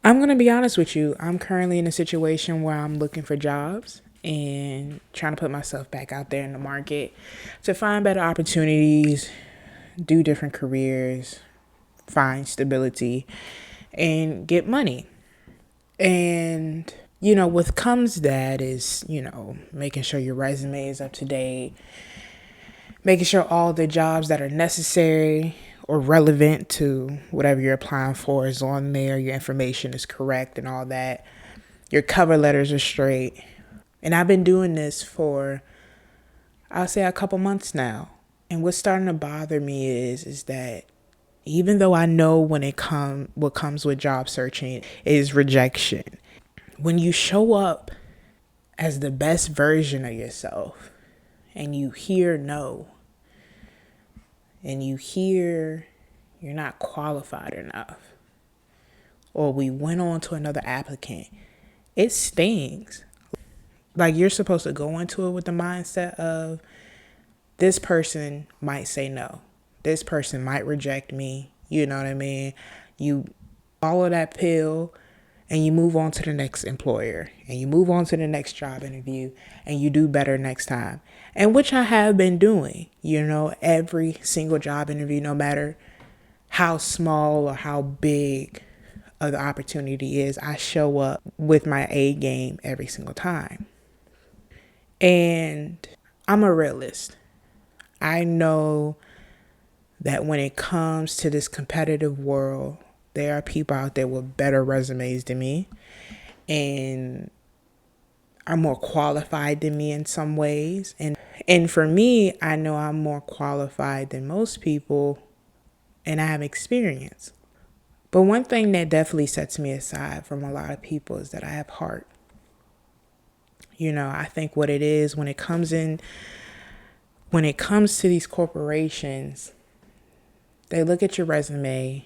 I'm going to be honest with you. I'm currently in a situation where I'm looking for jobs and trying to put myself back out there in the market to find better opportunities, do different careers, find stability, and get money. And, what comes that is, making sure your resume is up to date, making sure all the jobs that are necessary or relevant to whatever you're applying for is on there, your information is correct and all that. Your cover letters are straight. And I've been doing this for, I'll say, a couple months now. And what's starting to bother me is that even though I know what comes with job searching is rejection. When you show up as the best version of yourself and you hear no, and you hear you're not qualified enough, or we went on to another applicant, it stings. Like, you're supposed to go into it with the mindset of, this person might say no. This person might reject me. You know what I mean? You follow that pill and you move on to the next employer and you move on to the next job interview and you do better next time. And which I have been doing, every single job interview, no matter how small or how big of the opportunity is, I show up with my A game every single time. And I'm a realist. I know that when it comes to this competitive world, there are people out there with better resumes than me and are more qualified than me in some ways. And for me, I know I'm more qualified than most people and I have experience. But one thing that definitely sets me aside from a lot of people is that I have heart. I think what it is when it comes to these corporations, they look at your resume,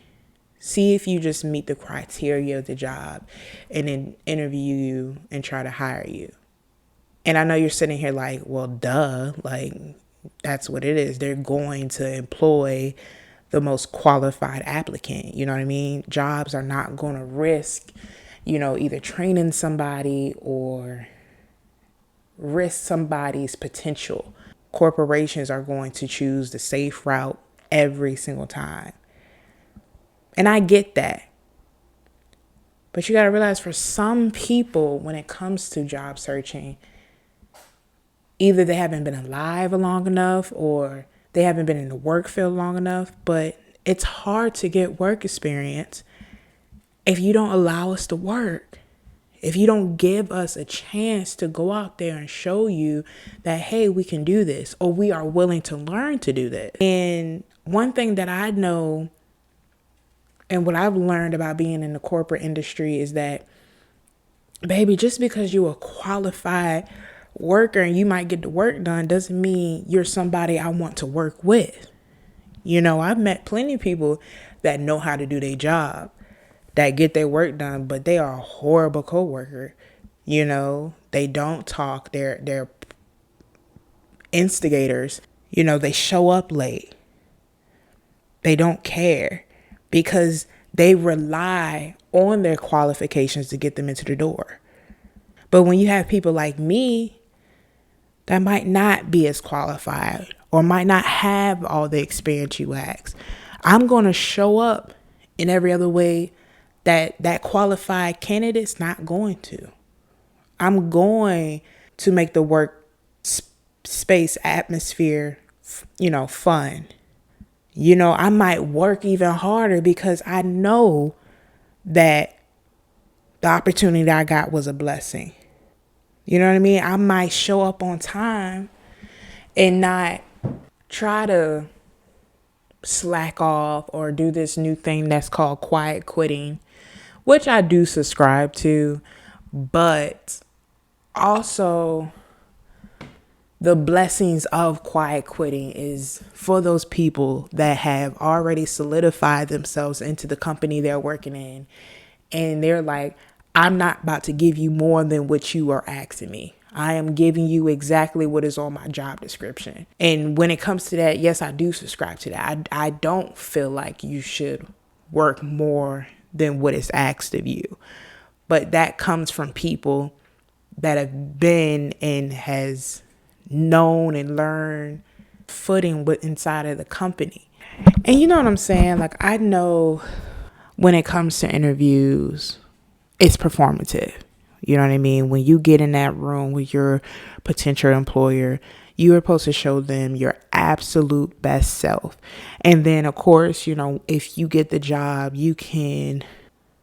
see if you just meet the criteria of the job, and then interview you and try to hire you. And I know you're sitting here like, well, duh, like that's what it is. They're going to employ the most qualified applicant. You know what I mean? Jobs are not going to risk, either training somebody or risk somebody's potential. Corporations are going to choose the safe route every single time. And I get that. But you got to realize, for some people, when it comes to job searching, either they haven't been alive long enough or they haven't been in the work field long enough. But it's hard to get work experience if you don't allow us to work. If you don't give us a chance to go out there and show you that, hey, we can do this, or we are willing to learn to do this. And one thing that I know and what I've learned about being in the corporate industry is that, baby, just because you're a qualified worker and you might get the work done doesn't mean you're somebody I want to work with. I've met plenty of people that know how to do their job, that get their work done, but they are a horrible coworker. They don't talk. They're instigators. They show up late. They don't care because they rely on their qualifications to get them into the door. But when you have people like me that might not be as qualified or might not have all the experience you ask, I'm going to show up in every other way that qualified candidate's not going to. I'm going to make the work space atmosphere, fun. I might work even harder because I know that the opportunity that I got was a blessing. You know what I mean? I might show up on time and not try to slack off or do this new thing that's called quiet quitting, which I do subscribe to, but also the blessings of quiet quitting is for those people that have already solidified themselves into the company they're working in. And they're like, I'm not about to give you more than what you are asking me. I am giving you exactly what is on my job description. And when it comes to that, yes, I do subscribe to that. I don't feel like you should work more than what is asked of you. But that comes from people that have been and has known and learned footing with inside of the company. And you know what I'm saying? Like, I know when it comes to interviews, it's performative. You know what I mean? When you get in that room with your potential employer, you are supposed to show them your absolute best self. And then, of course, you know, if you get the job, you can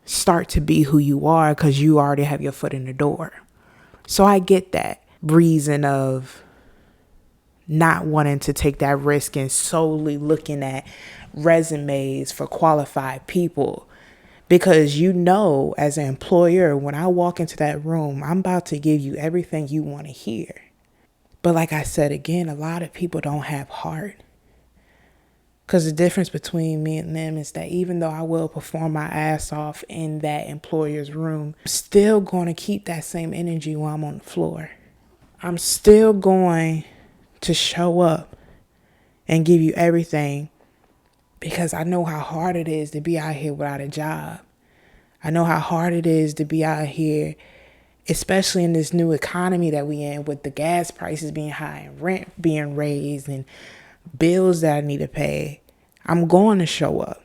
start to be who you are because you already have your foot in the door. So I get that reason of not wanting to take that risk and solely looking at resumes for qualified people. Because you know, as an employer, when I walk into that room, I'm about to give you everything you want to hear. But like I said again, a lot of people don't have heart. Because the difference between me and them is that even though I will perform my ass off in that employer's room, I'm still going to keep that same energy while I'm on the floor. I'm still going to show up and give you everything because I know how hard it is to be out here without a job. I know how hard it is to be out here, especially in this new economy that we in, with the gas prices being high and rent being raised and bills that I need to pay. I'm going to show up.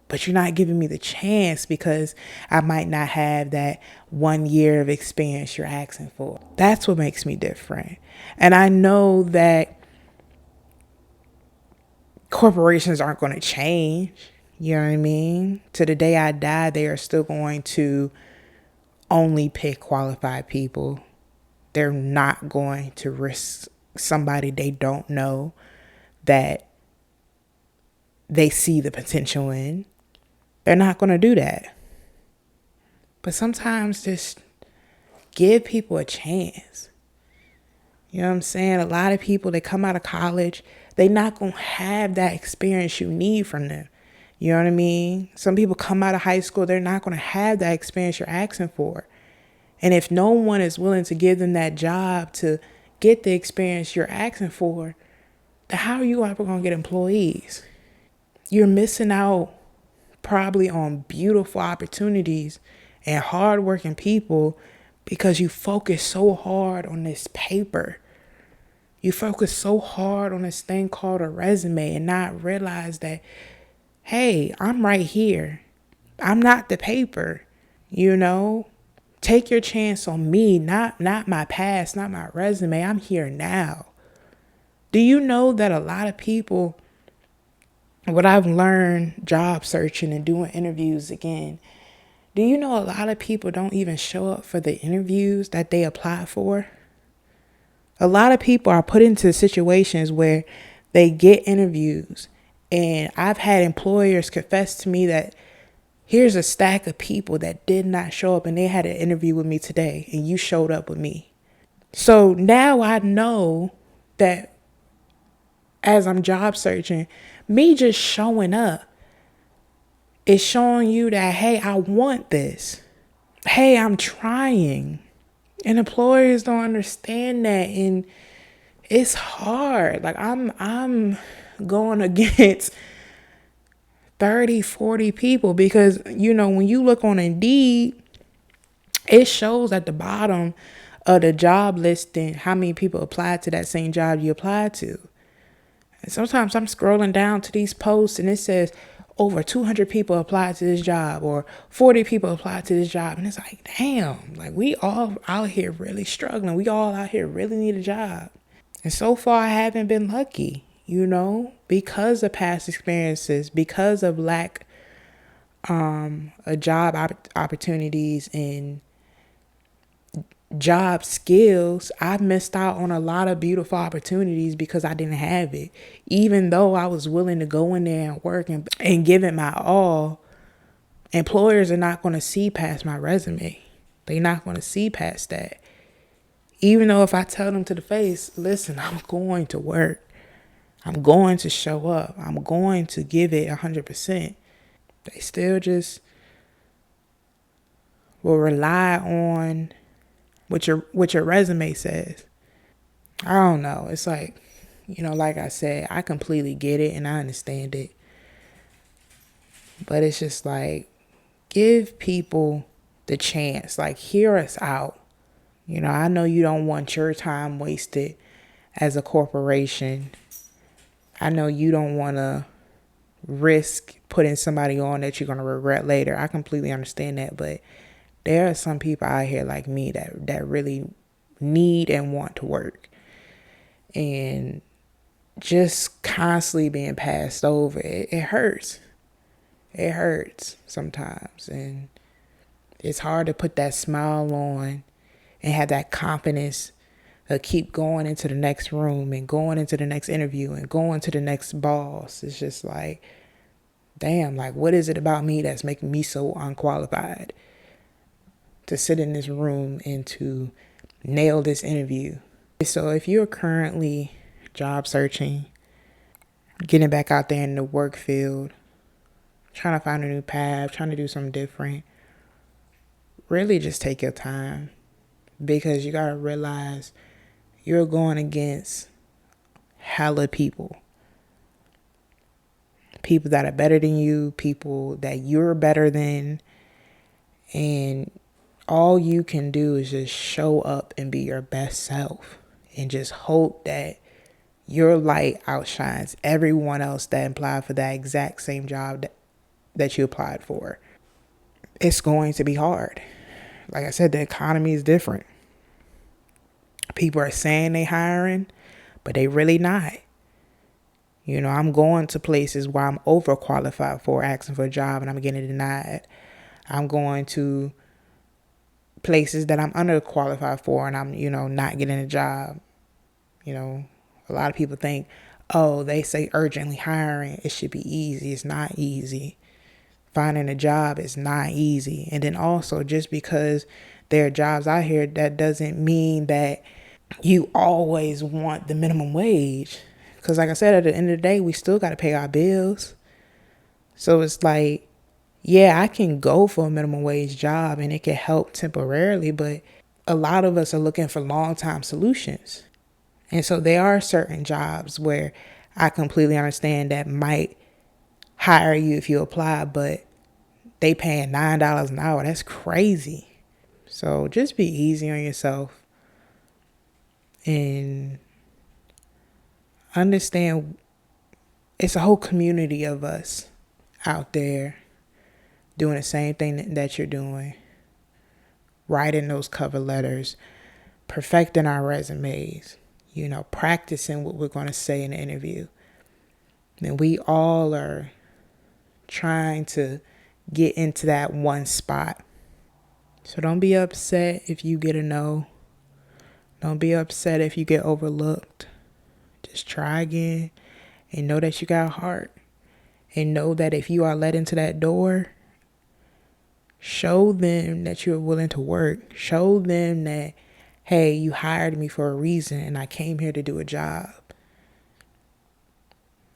But you're not giving me the chance because I might not have that 1 year of experience you're asking for. That's what makes me different. And I know that corporations aren't going to change. You know what I mean? To the day I die, they are still going to only pick qualified people. They're not going to risk somebody they don't know that they see the potential in. They're not going to do that. But sometimes just give people a chance. You know what I'm saying? A lot of people, they come out of college, they're not going to have that experience you need from them. You know what I mean? Some people come out of high school, they're not going to have that experience you're asking for. And if no one is willing to give them that job to get the experience you're asking for, then how are you ever going to get employees? You're missing out probably on beautiful opportunities and hardworking people because you focus so hard on this paper. You focus so hard on this thing called a resume and not realize that, hey, I'm right here. I'm not the paper, you know? Take your chance on me, not my past, not my resume. I'm here now. Do you know that a lot of people, what I've learned job searching and doing interviews again, do you know a lot of people don't even show up for the interviews that they apply for? A lot of people are put into situations where they get interviews, and I've had employers confess to me that here's a stack of people that did not show up and they had an interview with me today and you showed up with me. So now I know that as I'm job searching, me just showing up is showing you that, hey, I want this. Hey, I'm trying. And employers don't understand that. And it's hard. Like I'm going against 30, 40 people because, you know, when you look on Indeed, it shows at the bottom of the job listing how many people applied to that same job you applied to. And sometimes I'm scrolling down to these posts and it says over 200 people applied to this job or 40 people applied to this job. And it's like, damn, like we all out here really struggling. We all out here really need a job. And so far I haven't been lucky, you know, because of past experiences, because of lack of job opportunities and job skills. I've missed out on a lot of beautiful opportunities because I didn't have it. Even though I was willing to go in there and work and give it my all, employers are not going to see past my resume. They're not going to see past that. Even though if I tell them to the face, listen, I'm going to work. I'm going to show up. I'm going to give it 100%. They still just will rely on what your resume says. I don't know. It's like, you know, like I said, I completely get it and I understand it. But it's just like, give people the chance. Like, hear us out. I know you don't want your time wasted as a corporation. I know you don't want to risk putting somebody on that you're going to regret later. I completely understand that. But there are some people out here like me that really need and want to work. And just constantly being passed over, it hurts. It hurts sometimes. And it's hard to put that smile on and have that confidence to keep going into the next room and going into the next interview and going to the next boss. It's just like, damn, like, what is it about me that's making me so unqualified to sit in this room and to nail this interview? So if you're currently job searching, getting back out there in the work field, trying to find a new path, trying to do something different, really just take your time, because you got to realize you're going against hella people. People that are better than you, people that you're better than. And all you can do is just show up and be your best self and just hope that your light outshines everyone else that applied for that exact same job that you applied for. It's going to be hard. Like I said, the economy is different. People are saying they hiring, but they really not. I'm going to places where I'm overqualified for, asking for a job, and I'm getting denied. I'm going to places that I'm underqualified for, and I'm, not getting a job. A lot of people think, oh, they say urgently hiring, it should be easy. It's not easy. Finding a job is not easy. And then also, just because there are jobs out here, that doesn't mean that you always want the minimum wage. Because like I said, at the end of the day, we still got to pay our bills. So it's like, yeah, I can go for a minimum wage job and it can help temporarily, but a lot of us are looking for long-time solutions. And so there are certain jobs where I completely understand that might hire you if you apply, but they paying $9 an hour. That's crazy. So just be easy on yourself and understand it's a whole community of us out there doing the same thing that you're doing, writing those cover letters, perfecting our resumes, practicing what we're going to say in the interview. And we all are trying to get into that one spot. So don't be upset if you get a no. Don't be upset if you get overlooked. Just try again and know that you got a heart. And know that if you are let into that door, show them that you're willing to work. Show them that, hey, you hired me for a reason and I came here to do a job.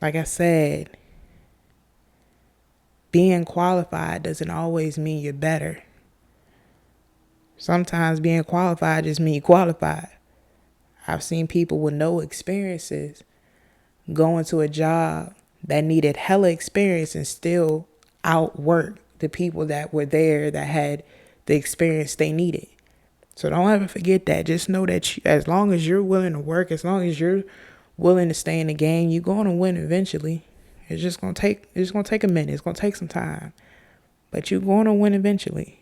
Like I said, being qualified doesn't always mean you're better. Sometimes being qualified just means qualified. I've seen people with no experiences go into a job that needed hella experience and still outwork the people that were there that had the experience they needed. So don't ever forget that. Just know that as long as you're willing to work, as long as you're willing to stay in the game, you're going to win eventually. It's just going to take a minute. It's going to take some time, but you're going to win eventually.